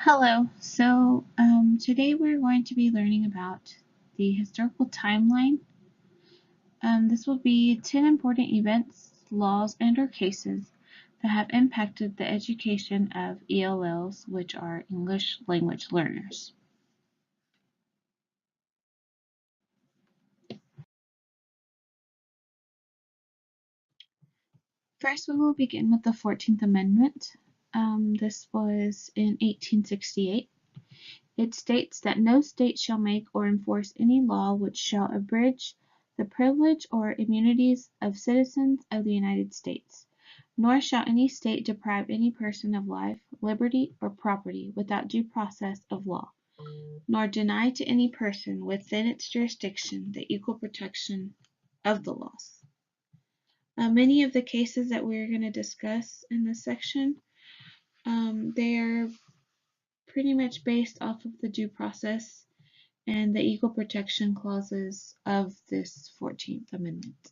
Hello. Today we're going to be learning about the historical timeline. This will be 10 important events, laws, and/or cases that have impacted the education of ELLs, which are English language learners. First, we will begin with the 14th Amendment. This was in 1868. It states that no state shall make or enforce any law which shall abridge the privilege or immunities of citizens of the United States, nor shall any state deprive any person of life, liberty, or property without due process of law, nor deny to any person within its jurisdiction the equal protection of the laws. Many of the cases that we're going to discuss in this section, they are pretty much based off of the due process and the equal protection clauses of this 14th Amendment.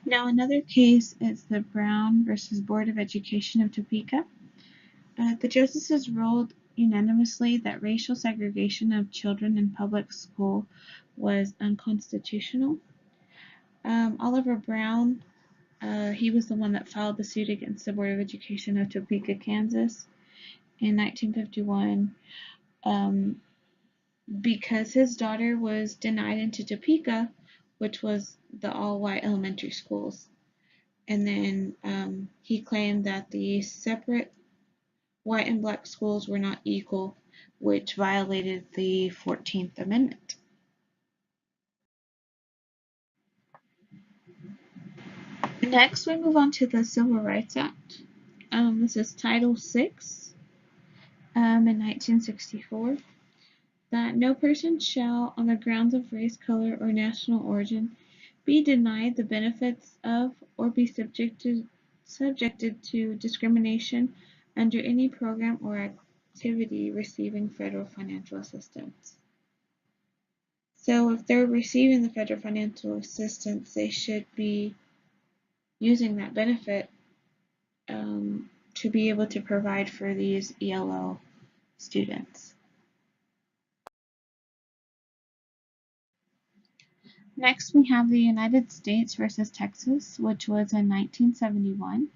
Now, another case is the Brown versus Board of Education of Topeka. The justices ruled unanimously that racial segregation of children in public school was unconstitutional. Oliver Brown, he was the one that filed the suit against the Board of Education of Topeka, Kansas in 1951. Because his daughter was denied into Topeka, which was the all-white elementary schools. And then he claimed that the separate white and black schools were not equal, which violated the 14th Amendment. Next, we move on to the Civil Rights Act. This is Title VI in 1964. That no person shall, on the grounds of race, color, or national origin, be denied the benefits of or be subjected to discrimination under any program or activity receiving federal financial assistance. So if they're receiving the federal financial assistance, they should be using that benefit to be able to provide for these ELL students. Next, we have the United States versus Texas, which was in 1971.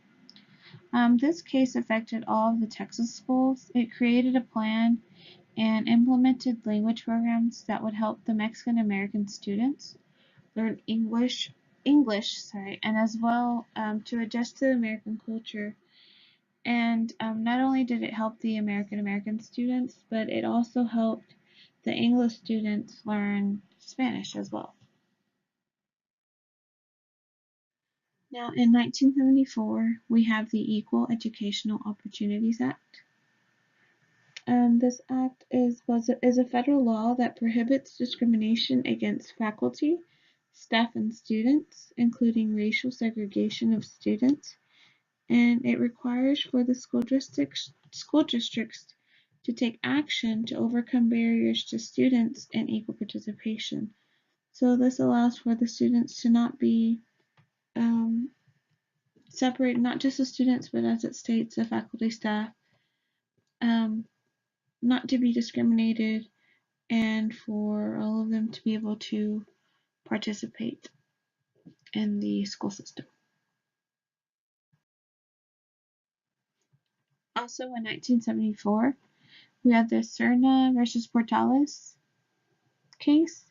This case affected all of the Texas schools. It created a plan and implemented language programs that would help the Mexican American students learn English, and as well to adjust to the American culture. And not only did it help the American students, but it also helped the English students learn Spanish as well. Now, in 1974, we have the Equal Educational Opportunities Act. This act is a federal law that prohibits discrimination against faculty, staff, and students, including racial segregation of students, and it requires for the school districts to take action to overcome barriers to students and equal participation. So this allows for the students to not be separate, not just the students, but as it states, the faculty, staff, not to be discriminated, and for all of them to be able to participate in the school system. Also in 1974, we had the Serna versus Portales case.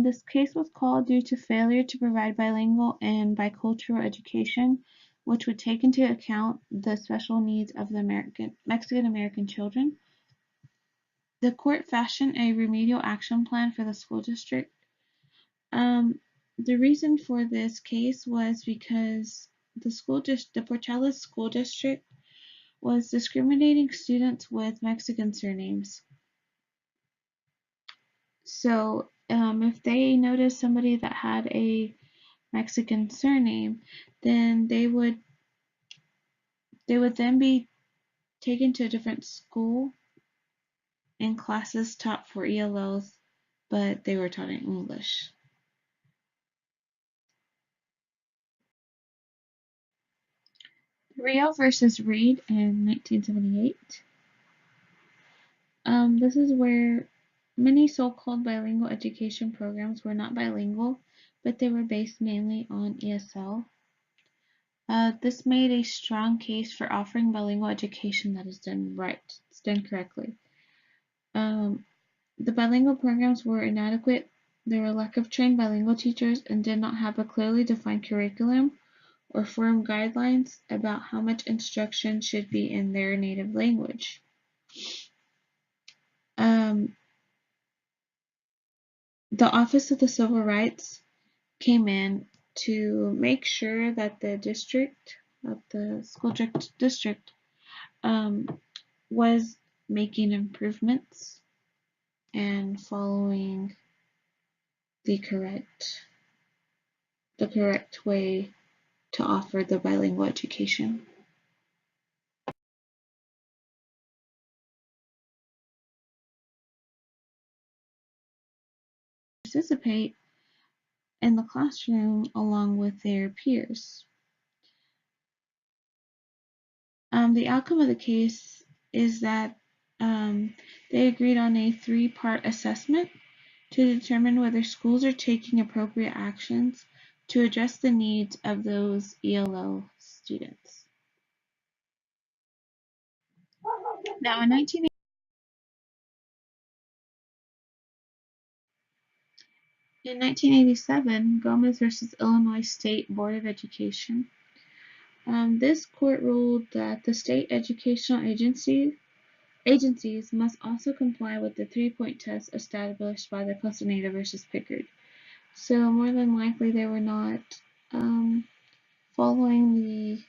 This case was called due to failure to provide bilingual and bicultural education, which would take into account the special needs of the Mexican American children. The court fashioned a remedial action plan for the school district. The reason for this case was because the Portales school district was discriminating students with Mexican surnames. So if they noticed somebody that had a Mexican surname, then they would then be taken to a different school in classes taught for ELLs, but they were taught in English. Rio versus Reed in 1978. This is where many so-called bilingual education programs were not bilingual, but they were based mainly on ESL. This made a strong case for offering bilingual education that is done right, it's done correctly. The bilingual programs were inadequate. There were lack of trained bilingual teachers and did not have a clearly defined curriculum or firm guidelines about how much instruction should be in their native language. The Office of the Civil Rights came in to make sure that the school district, was making improvements and following the correct way to offer the bilingual education. Participate in the classroom along with their peers. The outcome of the case is that they agreed on a three-part assessment to determine whether schools are taking appropriate actions to address the needs of those ELL students. Now, in 1987, Gomez versus Illinois State Board of Education. This court ruled that the state educational agencies must also comply with the three-point test established by the Castaneda versus Pickard. So more than likely they were not following the,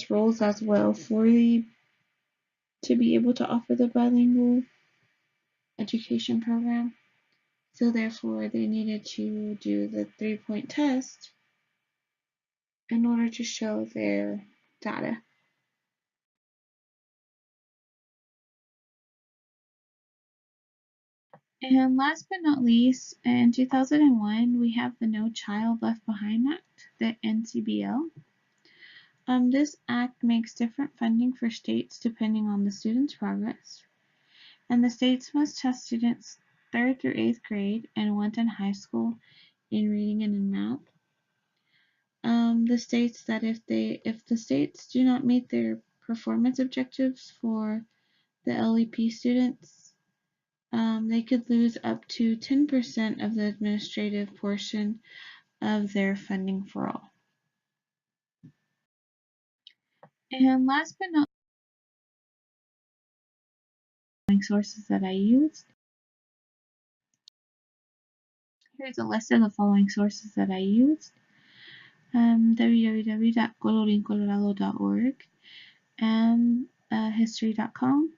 rules as well to be able to offer the bilingual education program. So therefore they needed to do the three-point test in order to show their data. And last but not least, in 2001, we have the No Child Left Behind Act, the NCBL. This act makes different funding for states depending on the student's progress, and the states must test students 3rd through 8th grade and 1st in high school in reading and in math. This states that if the states do not meet their performance objectives for the LEP students, they could lose up to 10% of the administrative portion of their funding for all. And last but not least, sources that I used. Here's a list of the following sources that I used. www.colorincolorado.org and history.com,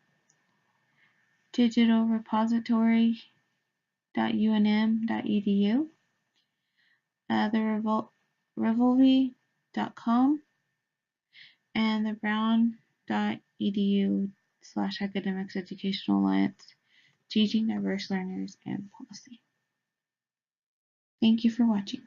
digitalrepository.unm.edu, the revolvi.com, and the brown.edu/academics educational alliance, teaching diverse learners and policy. Thank you for watching.